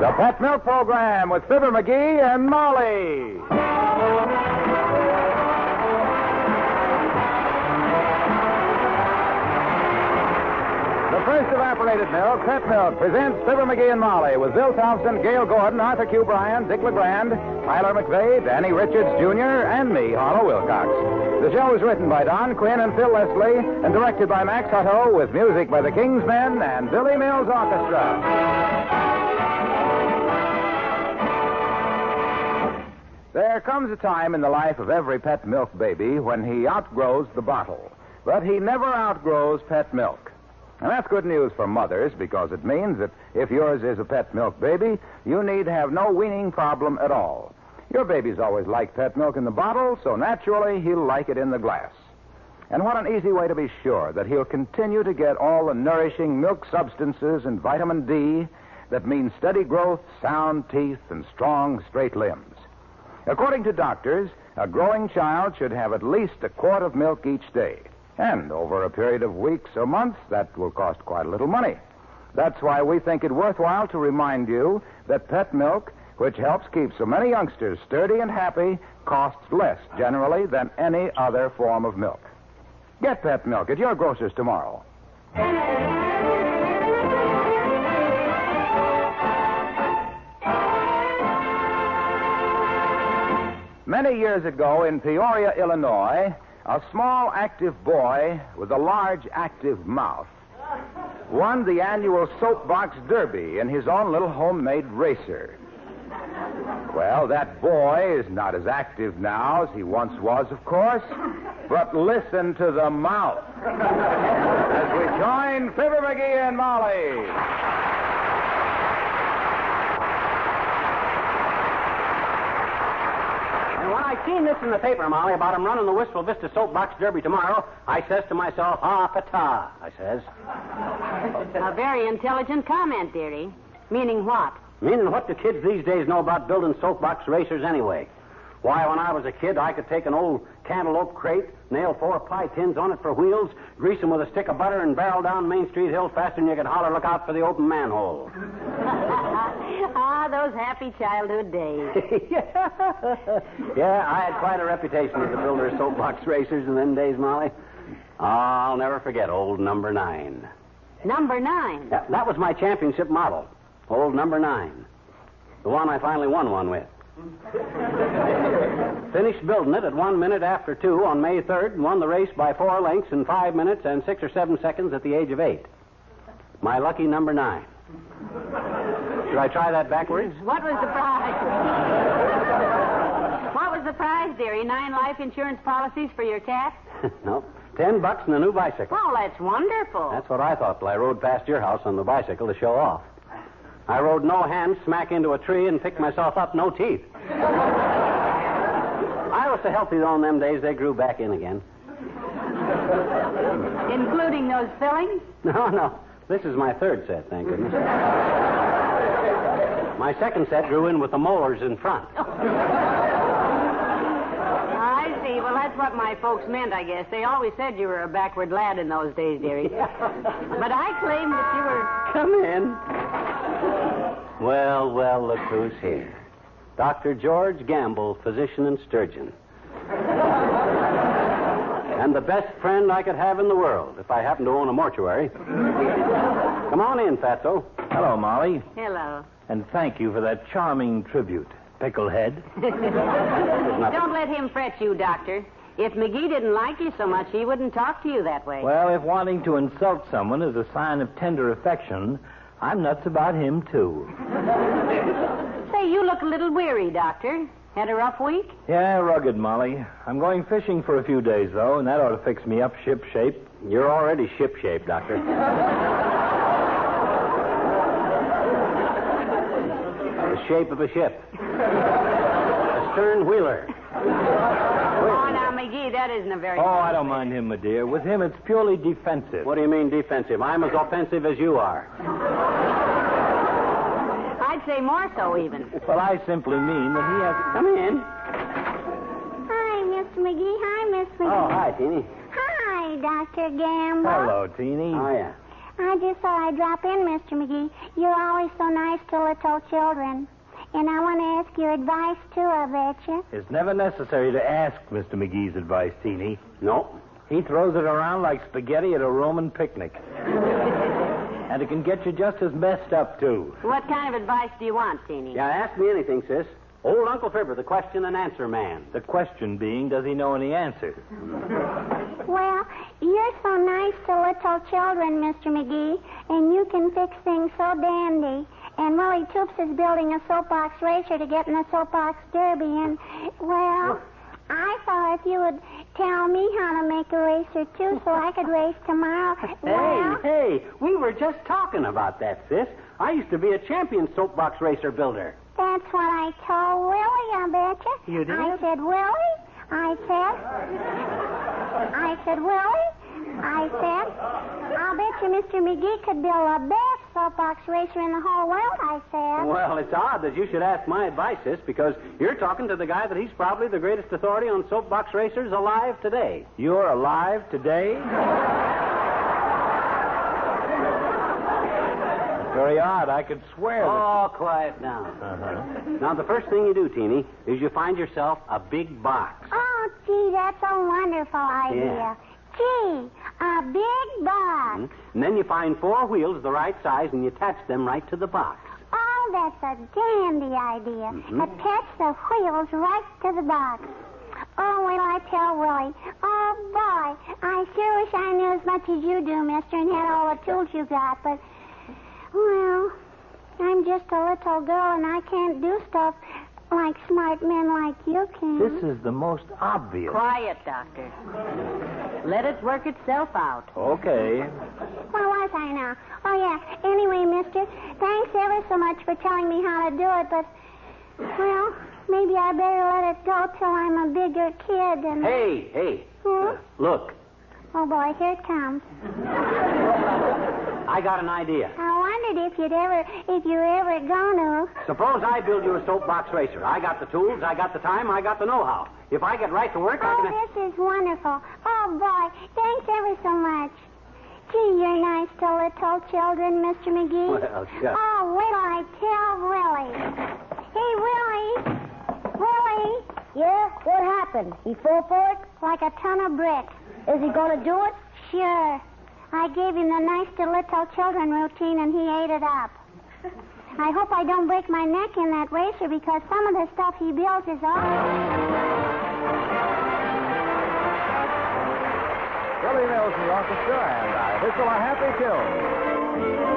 The Pet Milk Program with Fibber McGee and Molly. The first evaporated milk, Pet Milk, presents Fibber McGee and Molly with Bill Thompson, Gail Gordon, Arthur Q. Bryan, Dick LeGrand, Tyler McVeigh, Danny Richards Jr., and me, Harlow Wilcox. The show is written by Don Quinn and Phil Leslie and directed by Max Hutto with music by the King's Men and Billy Mills Orchestra. There comes a time in the life of every pet milk baby when he outgrows the bottle. But he never outgrows pet milk. And that's good news for mothers because it means that if yours is a pet milk baby, you need have no weaning problem at all. Your baby's always liked pet milk in the bottle, so naturally he'll like it in the glass. And what an easy way to be sure that he'll continue to get all the nourishing milk substances and vitamin D that means steady growth, sound teeth, and strong, straight limbs. According to doctors, a growing child should have at least a quart of milk each day. And over a period of weeks or months, that will cost quite a little money. That's why we think it worthwhile to remind you that pet milk, which helps keep so many youngsters sturdy and happy, costs less generally than any other form of milk. Get pet milk at your grocer's tomorrow. Many years ago in Peoria, Illinois, a small, active boy with a large, active mouth won the annual Soapbox Derby in his own little homemade racer. Well, that boy is not as active now as he once was, of course, but listen to the mouth as we join Fibber McGee and Molly. When I seen this in the paper, Molly, about him running the Wistful Vista Soapbox Derby tomorrow, I says to myself, pata, I says. A very intelligent comment, dearie. Meaning what? Meaning what do kids these days know about building soapbox racers anyway? Why, when I was a kid, I could take an old cantaloupe crate, nail 4 pie tins on it for wheels, grease them with a stick of butter, and barrel down Main Street Hill faster than you could holler, look out for the open manhole. Those happy childhood days. Yeah, I had quite a reputation as a builder of soapbox racers in them days, Molly. I'll never forget old number 9. Number 9? Yeah, that was my championship model, old number 9. The one I finally won one with. Finished building it at 1 minute after 2 on May 3rd and won the race by 4 lengths in 5 minutes and 6 or 7 seconds at the age of 8. My lucky number 9. Should I try that backwards? What was the prize? What was the prize, dearie? 9 life insurance policies for your cat? No. $10 and a new bicycle. Oh, that's wonderful. That's what I thought till I rode past your house on the bicycle to show off. I rode no hands smack into a tree and picked myself up no teeth. I was so healthy, though, in them days, they grew back in again. Including those fillings? No. This is my 3rd set, thank goodness. My 2nd set grew in with the molars in front. I see. Well, that's what my folks meant, I guess. They always said you were a backward lad in those days, dearie. But I claimed that you were... Come in. Well, look who's here. Dr. George Gamble, physician in Sturgeon. And the best friend I could have in the world, if I happen to own a mortuary. Come on in, Fatso. Hello, Molly. Hello. And thank you for that charming tribute, Picklehead. Don't let him fret you, Doctor. If McGee didn't like you so much, he wouldn't talk to you that way. Well, if wanting to insult someone is a sign of tender affection, I'm nuts about him, too. Say, you look a little weary, Doctor. Had a rough week? Yeah, rugged, Molly. I'm going fishing for a few days, though, and that ought to fix me up ship-shape. You're already ship-shape, Doctor. The shape of a ship. A stern wheeler. Oh, now, McGee, that isn't a very... Oh, I don't mind him, my dear. With him, it's purely defensive. What do you mean defensive? I'm as offensive as you are. I'd say more so, even. Well, I simply mean that he has... Come in. Hi, Mr. McGee. Hi, Miss McGee. Oh, hi, Teeny. Hi, Dr. Gamble. Hello, Teeny. Oh, yeah. I just thought I'd drop in, Mr. McGee. You're always so nice to little children. And I want to ask your advice, too, I betcha. It's never necessary to ask Mr. McGee's advice, Teeny. No. He throws it around like spaghetti at a Roman picnic. And it can get you just as messed up, too. What kind of advice do you want, Teeny? Yeah, ask me anything, sis. Old Uncle Fibber, the question and answer man. The question being, does he know any answers? Well, you're so nice to little children, Mr. McGee, and you can fix things so dandy. And Willie Toops is building a soapbox racer to get in the Soapbox Derby, and, well, I thought if you would tell me how to make a racer, too, so I could race tomorrow. Well, Hey, we were just talking about that, sis. I used to be a champion soapbox racer builder. that's what I told Willie, I betcha. You did? I said, Willie, I'll bet you Mr. McGee could build the best soapbox racer in the whole world, I said. Well, it's odd that you should ask my advice, sis, because you're talking to the guy that he's probably the greatest authority on soapbox racers alive today. You're alive today? Very odd. I could swear that... Oh, quiet down. Now, the first thing you do, Teeny, is you find yourself a big box. Oh, gee, that's a wonderful idea. Yeah. Gee, a big box. And then you find 4 wheels the right size and you attach them right to the box. Oh, that's a dandy idea. Attach the wheels right to the box. Oh, wait till I tell Willie. Oh, boy, I sure wish I knew as much as you do, mister, and had all the tools you got, but, well, I'm just a little girl, and I can't do stuff like smart men like you can. This is the most obvious. Quiet, Doctor. Let it work itself out. Okay. Where was I now? Oh, yeah. Anyway, mister, thanks ever so much for telling me how to do it, but, well, maybe I better let it go till I'm a bigger kid and... Hey. Look, Oh, boy, here it comes. I got an idea. I wondered if you were ever gonna. Suppose I build you a soapbox racer. I got the tools, I got the time, I got the know-how. If I get right to work, I Oh, can... this is wonderful. Oh, boy, thanks ever so much. Gee, you're nice to little children, Mr. McGee. Well, shucks. Oh, wait till I tell Willie. Hey, Willie. Yeah? What happened? He fell for it? Like a ton of bricks. Is he gonna do it? Sure. I gave him the nice to little children routine, and he ate it up. I hope I don't break my neck in that racer, because some of the stuff he builds is all... Willie Mills and the orchestra, and I whistle a happy tune.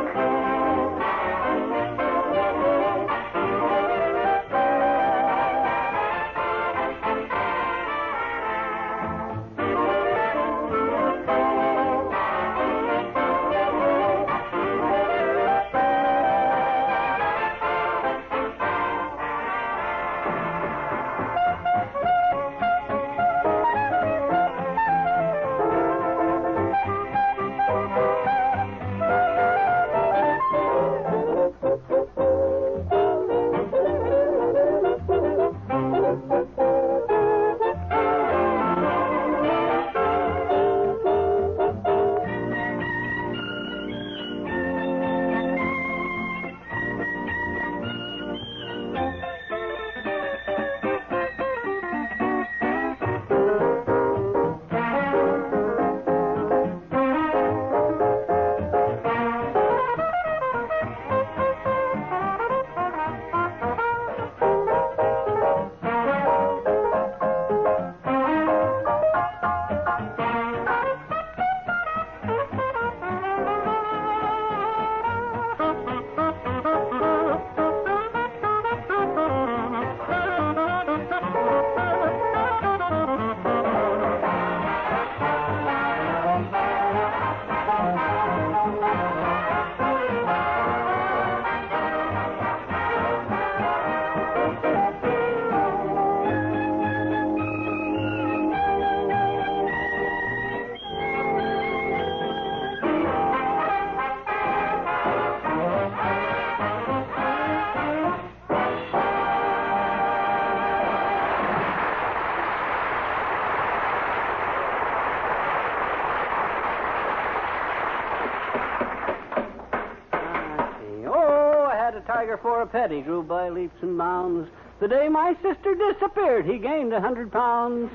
tiger for a pet, he grew by leaps and bounds. The day my sister disappeared, he gained 100 pounds.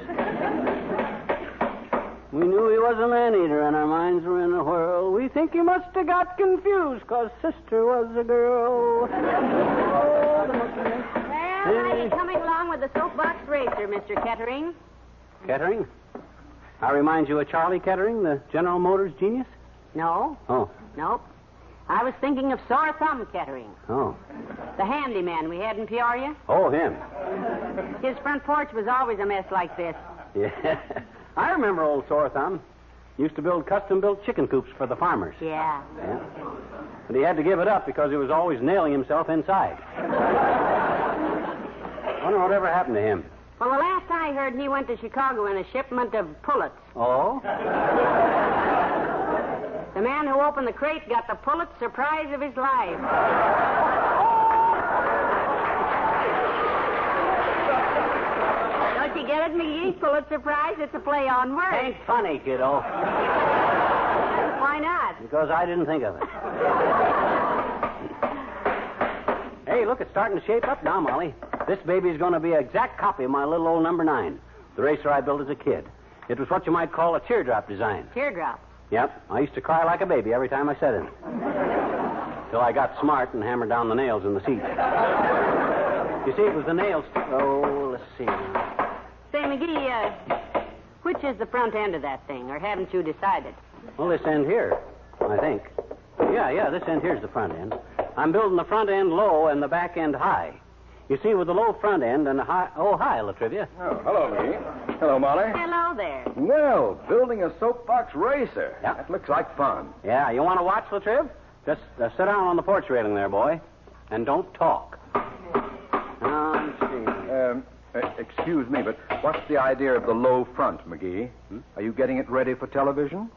We knew he was a man-eater, and our minds were in a whirl. We think he must have got confused, 'cause sister was a girl. Well, how are you coming along with the Soapbox Racer, Mr. Kettering? Kettering? I remind you of Charlie Kettering, the General Motors genius? No. Oh. Nope. I was thinking of Sore Thumb Kettering, Oh. the handyman we had in Peoria. Oh, him. His front porch was always a mess like this. Yeah. I remember old Sore Thumb. Used to build custom-built chicken coops for the farmers. Yeah. Yeah. But he had to give it up because he was always nailing himself inside. I wonder whatever happened to him. Well, the last I heard, he went to Chicago in a shipment of pullets. Oh? The man who opened the crate got the Pulitzer Prize of his life. Don't you get it, McGee? Pulitzer Prize? It's a play on words. Ain't funny, kiddo. Why not? Because I didn't think of it. Hey, look, it's starting to shape up now, Molly. This baby's going to be an exact copy of my little old number 9, the racer I built as a kid. It was what you might call a teardrop design. Teardrop. Yep, I used to cry like a baby every time I sat in it. Till I got smart and hammered down the nails in the seat. You see, it was the nails. Oh, let's see. Say, McGee, which is the front end of that thing, or haven't you decided? Well, this end here, I think. Yeah, this end here's the front end. I'm building the front end low and the back end high. You see, with the low front end and the high... Oh, hi, Latrivia. Oh, hello, McGee. Hello, Molly. Hello there. Well, building a soapbox racer. Yeah. That looks like fun. Yeah, you want to watch, Latriv? Just sit down on the porch railing there, boy. And don't talk. Now, let's see. Excuse me, but what's the idea of the low front, McGee? Are you getting it ready for television?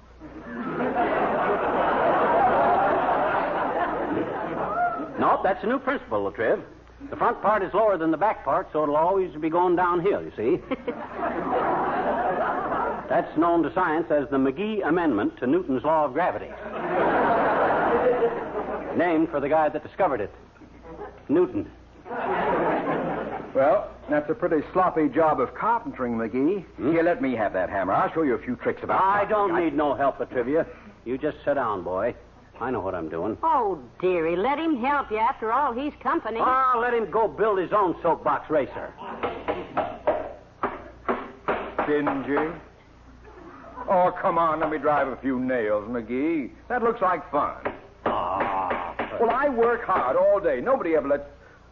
Nope, that's a new principle, Latriv. The front part is lower than the back part, so it'll always be going downhill, you see. That's known to science as the McGee Amendment to Newton's Law of Gravity. Named for the guy that discovered it, Newton. Well, that's a pretty sloppy job of carpentering, McGee. Here, let me have that hammer. I'll show you a few tricks about I carpentering. don't need no help, Latrivia. You just sit down, boy. I know what I'm doing. Oh, dearie, let him help you. After all, he's company. Oh, let him go build his own soapbox racer. Stingy. Oh, come on, let me drive a few nails, McGee. That looks like fun. Well, I work hard all day. Nobody ever lets...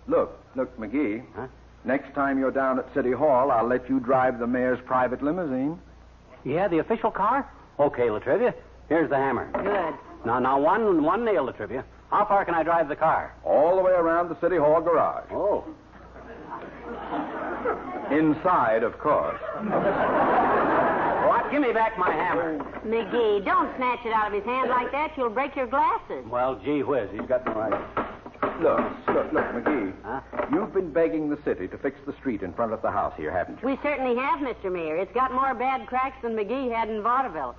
Look, McGee. Huh? Next time you're down at City Hall, I'll let you drive the mayor's private limousine. Yeah, the official car? Okay, Latrivia. Here's the hammer. Good. Now, one nail, Latrivia. How far can I drive the car? All the way around the City Hall garage. Oh. Inside, of course. What? Give me back my hammer. McGee, don't snatch it out of his hand like that. You'll break your glasses. Well, gee whiz, he's got me right. Look, McGee. Huh? You've been begging the city to fix the street in front of the house here, haven't you? We certainly have, Mr. Mayor. It's got more bad cracks than McGee had in vaudeville.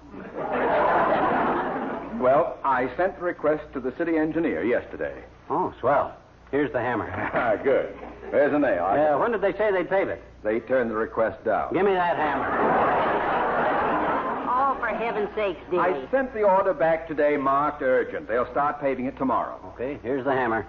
Well, I sent the request to the city engineer yesterday. Oh, swell. Here's the hammer. Good. There's a nail. When did they say they'd pave it? They turned the request down. Give me that hammer. Oh, for heaven's sakes, dearie. I sent the order back today marked urgent. They'll start paving it tomorrow. Okay, here's the hammer.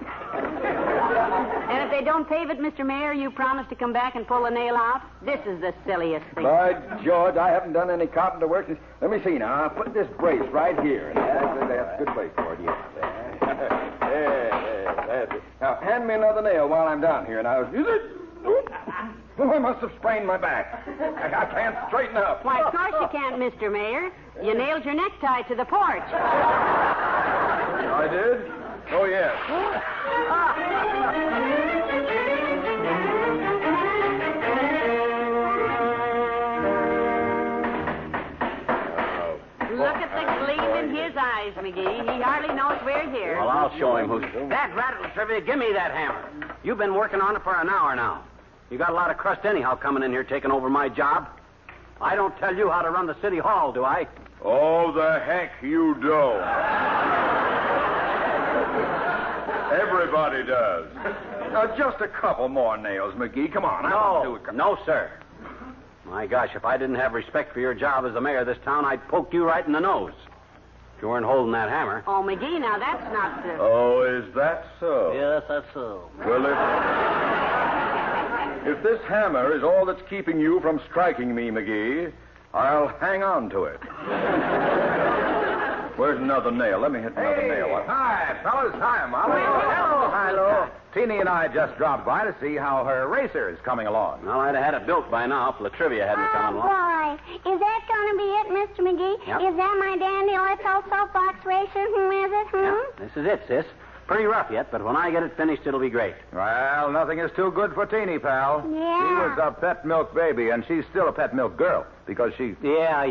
And if they don't pave it, Mr. Mayor, you promise to come back and pull the nail out? This is the silliest thing. By George, I haven't done any carpenter work since... Let me see now. I'll put this brace right here. That's a good place for it, yes. There, that's it. Now, hand me another nail while I'm down here. Now, is it? Oh, I must have sprained my back. I can't straighten up. Why, of course you can't, Mr. Mayor. You nailed your necktie to the porch. I did? Oh, yes. Look at the gleam in his eyes, McGee. He hardly knows we're here. Well, I'll show him who's... That rattle, Trivia, give me that hammer. You've been working on it for an hour now. You got a lot of crust anyhow coming in here taking over my job. I don't tell you how to run the city hall, do I? Oh, the heck you don't. Every Everybody does. Just a couple more nails, McGee. Come on. No, sir. My gosh, if I didn't have respect for your job as the mayor of this town, I'd poke you right in the nose. If you weren't holding that hammer. Oh, McGee, now that's not the... Oh, is that so? Yes, that's so. Well, if this hammer is all that's keeping you from striking me, McGee, I'll hang on to it. Where's another nail? Let me hit another nail. Hi, fellas. Hi, Molly. Hello. Hello. Teeny and I just dropped by to see how her racer is coming along. Well, I'd have had it built by now if Latrivia hadn't come along. Boy, is that going to be it, Mr. McGee? Yep. Is that my dandy little soapbox racer? Is it? Yeah, this is it, sis. Pretty rough yet, but when I get it finished, it'll be great. Well, nothing is too good for Teeny, pal. Yeah. She was a pet milk baby, and she's still a pet milk girl because she... Yeah,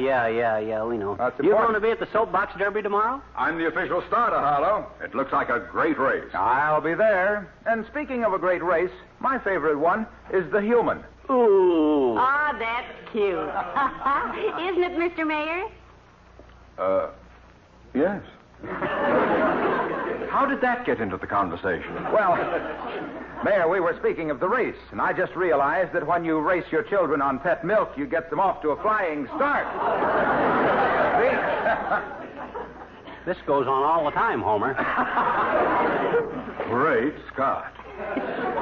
we know. That's You important. going to be at the Soapbox Derby tomorrow? I'm the official starter, Harlow. It looks like a great race. I'll be there. And speaking of a great race, my favorite one is the human. Ooh. Oh, that's cute. Isn't it, Mr. Mayor? Yes. How did that get into the conversation? Well, Mayor, we were speaking of the race, and I just realized that when you race your children on pet milk, you get them off to a flying start. This goes on all the time, Homer. Great Scott.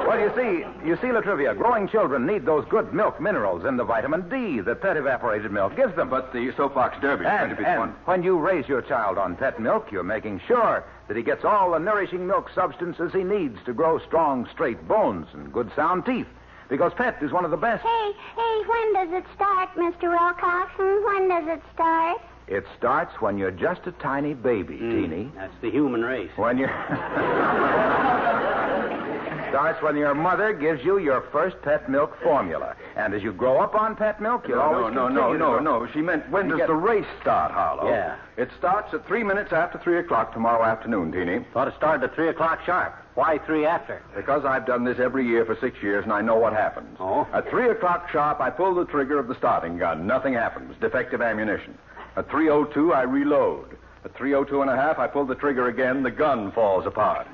Well, you see, Latrivia, growing children need those good milk minerals and the vitamin D that pet evaporated milk gives them. But the Soapbox Derby is going to be And when you raise your child on pet milk, you're making sure that he gets all the nourishing milk substances he needs to grow strong, straight bones and good, sound teeth. Because pet is one of the best. Hey, when does it start, Mr. Wilcoxon? When does it start? It starts when you're just a tiny baby, Teeny. That's the human race. When you... starts when your mother gives you your first pet milk formula. And as you grow up on pet milk, you'll always continue to grow. No. She meant when does the race start, Harlow? Yeah. It starts at 3 minutes after 3 o'clock tomorrow afternoon, Teeny. Thought it started at 3 o'clock sharp. Why 3 after? Because I've done this every year for 6 years, and I know what happens. Oh? At 3 o'clock sharp, I pull the trigger of the starting gun. Nothing happens. Defective ammunition. At 3:02, I reload. At 3:02 and a half, I pull the trigger again. The gun falls apart.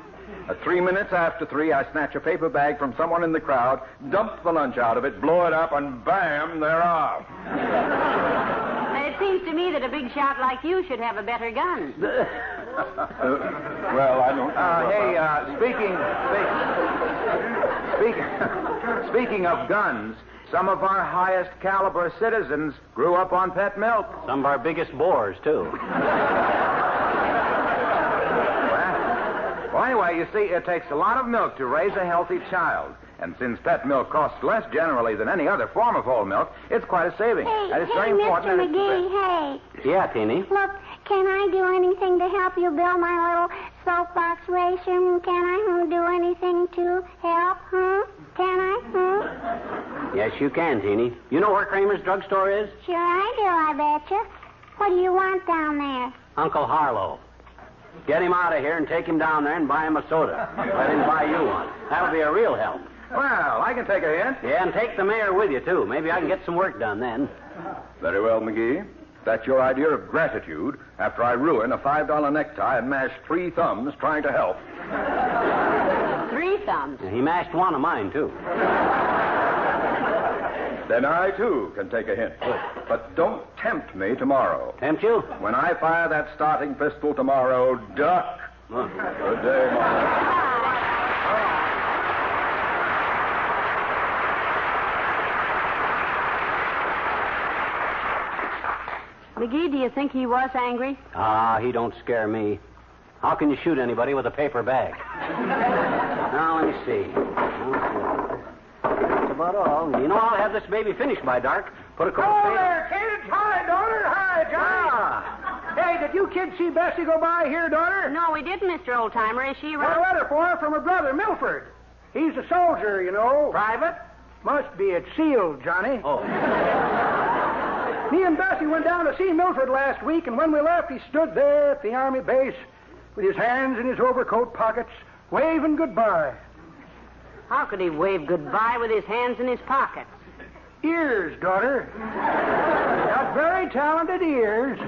At 3 minutes after 3, I snatch a paper bag from someone in the crowd, dump the lunch out of it, blow it up, and bam, they're off. It seems to me that a big shot like you should have a better gun. Well, I don't... Speaking of guns, some of our highest caliber citizens grew up on pet milk. Some of our biggest bores, too. Well, anyway, you see, it takes a lot of milk to raise a healthy child. And since pet milk costs less generally than any other form of whole milk, it's quite a saving. And it's very important. Mr. McGee, hey. Yeah, Teeny. Look, can I do anything to help you build my little soapbox racer? Can I do anything to help, Can I, Yes, you can, Teeny. You know where Kramer's drugstore is? Sure I do, I betcha. What do you want down there? Uncle Harlow. Get him out of here and take him down there and buy him a soda. Let him buy you one. That'll be a real help. Well, I can take a hint. Yeah, and take the mayor with you, too. Maybe I can get some work done then. Very well, McGee. That's your idea of gratitude after I ruin a $5 necktie and mash 3 thumbs trying to help. 3 thumbs. And he mashed one of mine, too. Then I, too, can take a hint. But don't tempt me tomorrow. Tempt you? When I fire that starting pistol tomorrow, duck. Good day, Molly. McGee, do you think he was angry? He don't scare me. How can you shoot anybody with a paper bag? Now, let me see. That's about all. You know, I'll have this baby finished by dark. Put a coat of paint. There, kids. Hi, daughter. Hi, Johnny. Hey, did you kids see Bessie go by here, daughter? No, we didn't, Mr. Oldtimer. Is she Got a around? letter for her from her brother, Milford. He's a soldier, you know. Private? Must be. It's sealed, Johnny. Oh. Me and Bessie went down to see Milford last week, and when we left, he stood there at the Army base with his hands in his overcoat pockets, waving goodbye. How could he wave goodbye with his hands in his pockets? Ears, daughter. Got very talented ears.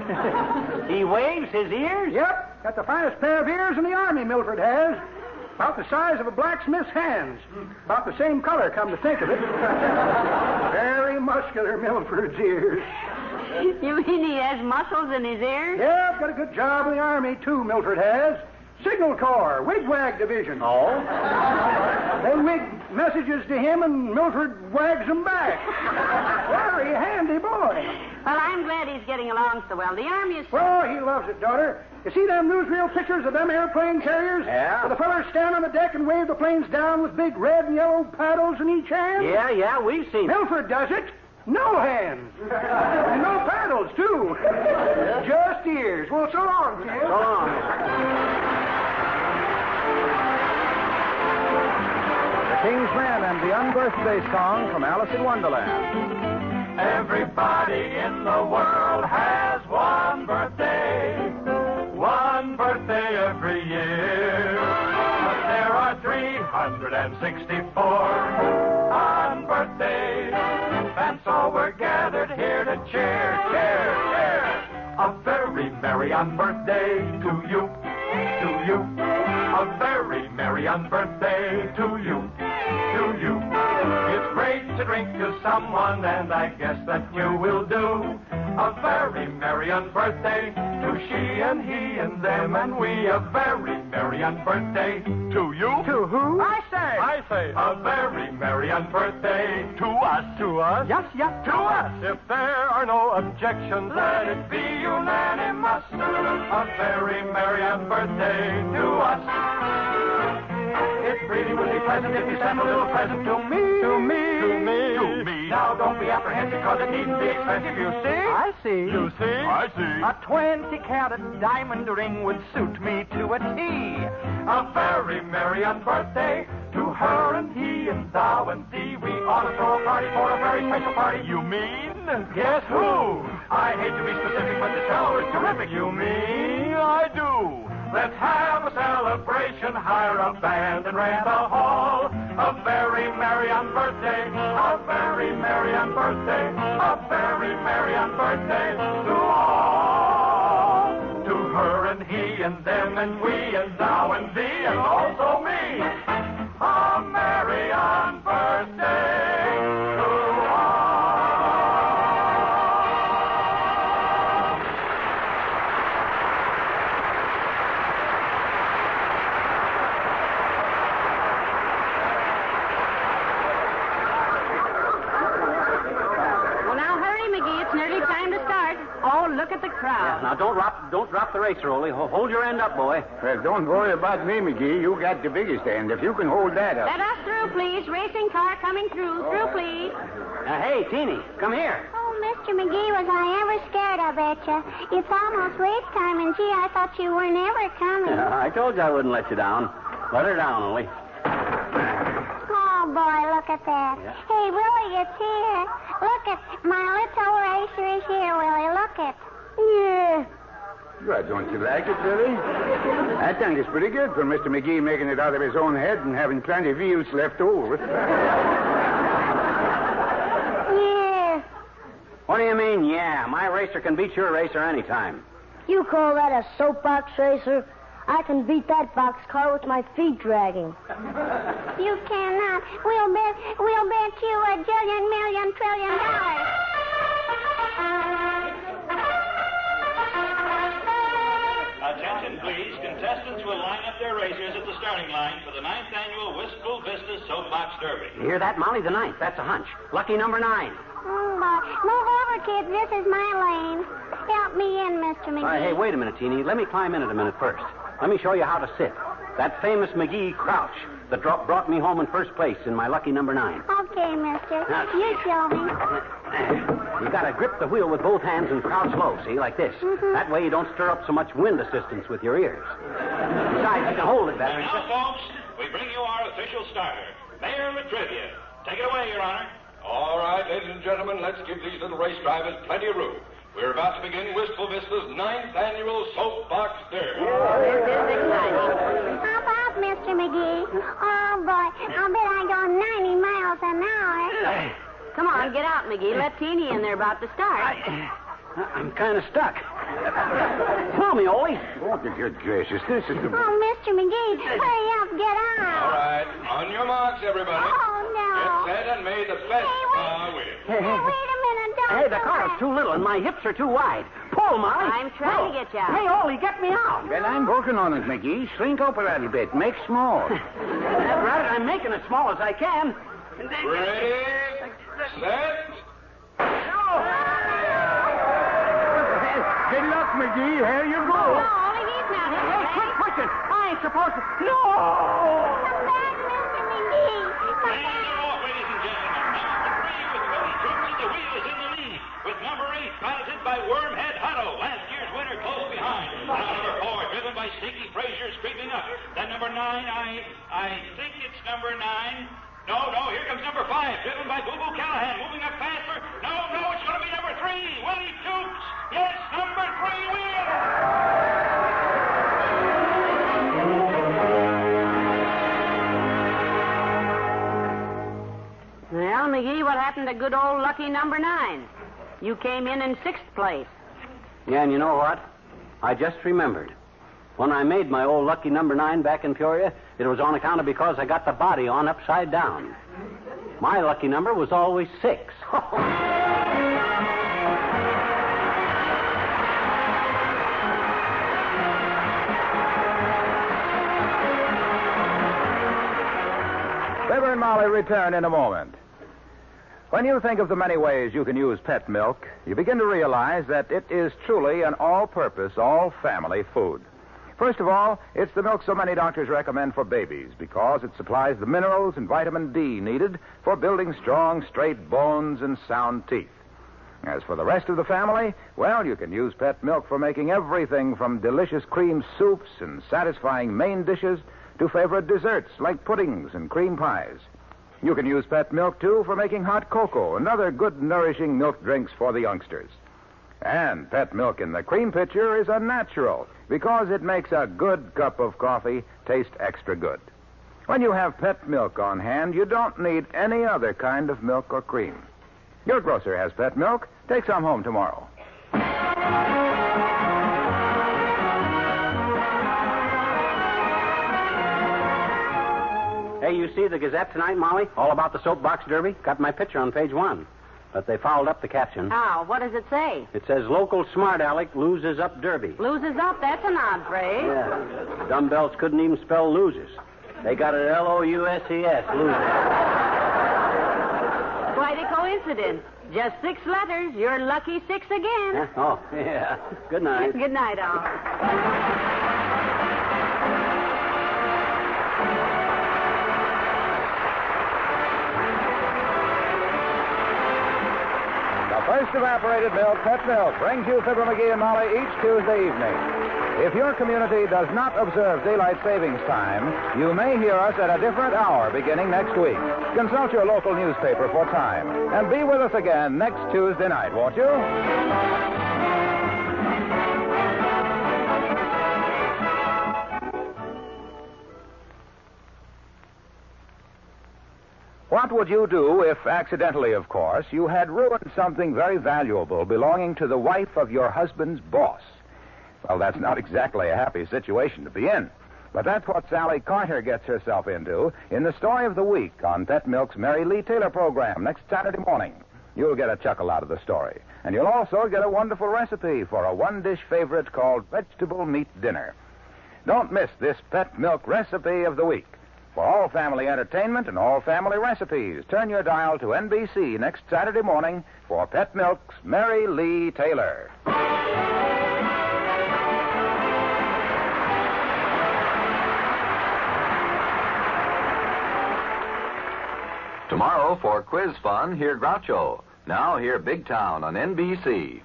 He waves his ears? Yep, got the finest pair of ears in the Army, Milford has. About the size of a blacksmith's hands. About the same color, come to think of it. Very muscular, Milford's ears. You mean he has muscles in his ears? Yeah, got a good job in the Army, too, Milford has. Signal Corps, Wigwag Division. Oh? They wig messages to him, and Milford wags them back. Very handy boy. Well, I'm glad he's getting along so well. The Army is... Oh, he loves it, daughter. You see them newsreel pictures of them airplane carriers? Yeah. Where the fellers stand on the deck and wave the planes down with big red and yellow paddles in each hand? Yeah, we've seen it. Milford does it. No hands. And no paddles, too. Just ears. Well, so long, Tim. So long. The King's Men and the Unbirthday Song from Alice in Wonderland. Everybody in the world has one birthday every year. But there are 364 on birthdays, and so we're gathered here to cheer. A very merry birthday to you. A very merry birthday to you. It's great to drink to someone, and I guess that you will do. A very merry birthday to she and he and them and we. A very merry birthday to you. To who? I say. A very merry birthday to us. To us? Yes. To us. If there are no objections, let it be unanimous. A very merry birthday to us. It really would be pleasant if you sent a little present to me. Now don't be apprehensive, because it needn't be expensive, you see. I see. You see? I see. A 20-carat diamond ring would suit me to a T. A very merry birthday to her and he and thou and thee. We ought to throw a party for a very special party. You mean? Guess who? I hate to be specific, but this fellow is terrific. You mean? I do. Let's have a celebration, hire a band and rent a hall. A very merry birthday, a very merry birthday, a very merry birthday to all. To her and he and them and we and thou and thee and also me. A merry birthday to all. Look at the crowd. Now, don't drop the racer, Ole. Hold your end up, boy. Well, don't worry about me, McGee. You got the biggest end. If you can hold that up. Let us through, please. Racing car coming through. Through, please. Hey, Teeny, come here. Oh, Mr. McGee, was I ever scared, I bet you. It's almost race time, and gee, I thought you were never coming. I told you I wouldn't let you down. Let her down, Ole. Oh, boy, look at that. Yeah. Hey, Willie, it's here. Look at my little racer is here, Willie. Look it. Yeah. Well, don't you like it, Billy? I think it's pretty good for Mr. McGee making it out of his own head and having plenty of wheels left over. Yeah. What do you mean, yeah? My racer can beat your racer anytime. You call that a soapbox racer? I can beat that boxcar with my feet dragging. You cannot. We'll bet you $1 jillion, million, trillion. Attention, please. Contestants will line up their racers at the starting line for the 9th annual Wistful Vista Soapbox Derby. You hear that, Molly? The 9th. That's a hunch. Lucky number 9. Move over, kids. This is my lane. Help me in, Mr. McGee. Hey, wait a minute, Teeny. Let me climb in it a minute first. Let me show you how to sit. That famous McGee crouch that brought me home in first place in my lucky number 9. Okay, mister. You show me. You gotta grip the wheel with both hands and crouch low, see, like this. Mm-hmm. That way you don't stir up so much wind assistance with your ears. Besides, you can hold it better. And now, folks, we bring you our official starter, Mayor Retrivia. Take it away, Your Honor. All right, ladies and gentlemen, let's give these little race drivers plenty of room. We're about to begin Wistful Vista's 9th annual Soapbox Derby. How about Mr. McGee? Oh, boy. I'll bet I go 90 miles an hour. Come on, get out, McGee. Let Teeny in. They're about to start. I'm kind of stuck. Tell me, Ollie. Oh, good gracious. This is the... Oh, Mr. McGee, hurry up, get All out. right. On your marks, everybody. Oh, no. Get set and may the best car win. Hey, wait a minute, don't Hey, the do car's it. too little and my hips are too wide. Pull, Molly. I'm trying to get you out. Hey, Ollie, get me out. Well, I'm working on it, McGee. Shrink up a little bit. Make small. That's right. I'm making it small as I can. Ready, set. Good luck, McGee. Here you go. No, Ollie, he's not Hey, hit. quit pushing. I ain't supposed to. No! Come back, Mr. McGee. Come Ladies back. and off, ladies and gentlemen. Number 3 with Willie Troops at the wheel is in the lead. With number 8 piloted by Wormhead Hutto, last year's winner close behind. Now number 4 driven by Sneaky Frazier is creeping up. Then number 9, I think it's number 9. No, here comes number 5, driven by Boo Boo Callahan, moving up faster. No, it's going to be number 3, Willie Toops. Yes, number 3 wins. Well, McGee, what happened to good old lucky number 9? You came in 6th place. Yeah, and you know what? I just remembered. When I made my old lucky number 9 back in Peoria, it was on account of because I got the body on upside down. My lucky number was always 6. Fibber and Molly return in a moment. When you think of the many ways you can use pet milk, you begin to realize that it is truly an all-purpose, all-family food. First of all, it's the milk so many doctors recommend for babies because it supplies the minerals and vitamin D needed for building strong, straight bones and sound teeth. As for the rest of the family, well, you can use pet milk for making everything from delicious cream soups and satisfying main dishes to favorite desserts like puddings and cream pies. You can use pet milk, too, for making hot cocoa and other good, nourishing milk drinks for the youngsters. And pet milk in the cream pitcher is a natural because it makes a good cup of coffee taste extra good. When you have pet milk on hand, you don't need any other kind of milk or cream. Your grocer has pet milk. Take some home tomorrow. Hey, you see the Gazette tonight, Molly? All about the Soapbox Derby? Got my picture on page 1. But they fouled up the caption. Oh, what does it say? It says, local smart aleck loses up Derby. Loses up? That's an odd phrase. Yeah. Dumbbells couldn't even spell loses. They got it L-O-U-S-E-S, loses. Quite a coincidence. Just 6 letters. You're lucky 6 again. Huh? Oh, yeah. Good night. Good night, all. First evaporated milk, pet milk, brings you Fibber McGee and Molly each Tuesday evening. If your community does not observe daylight savings time, you may hear us at a different hour beginning next week. Consult your local newspaper for time. And be with us again next Tuesday night, won't you? What would you do if, accidentally, of course, you had ruined something very valuable belonging to the wife of your husband's boss? Well, that's not exactly a happy situation to be in. But that's what Sally Carter gets herself into in the story of the week on Pet Milk's Mary Lee Taylor program next Saturday morning. You'll get a chuckle out of the story. And you'll also get a wonderful recipe for a one-dish favorite called vegetable meat dinner. Don't miss this Pet Milk recipe of the week. For all family entertainment and all family recipes, turn your dial to NBC next Saturday morning for Pet Milk's Mary Lee Taylor. Tomorrow for Quiz Fun, hear Groucho. Now hear Big Town on NBC.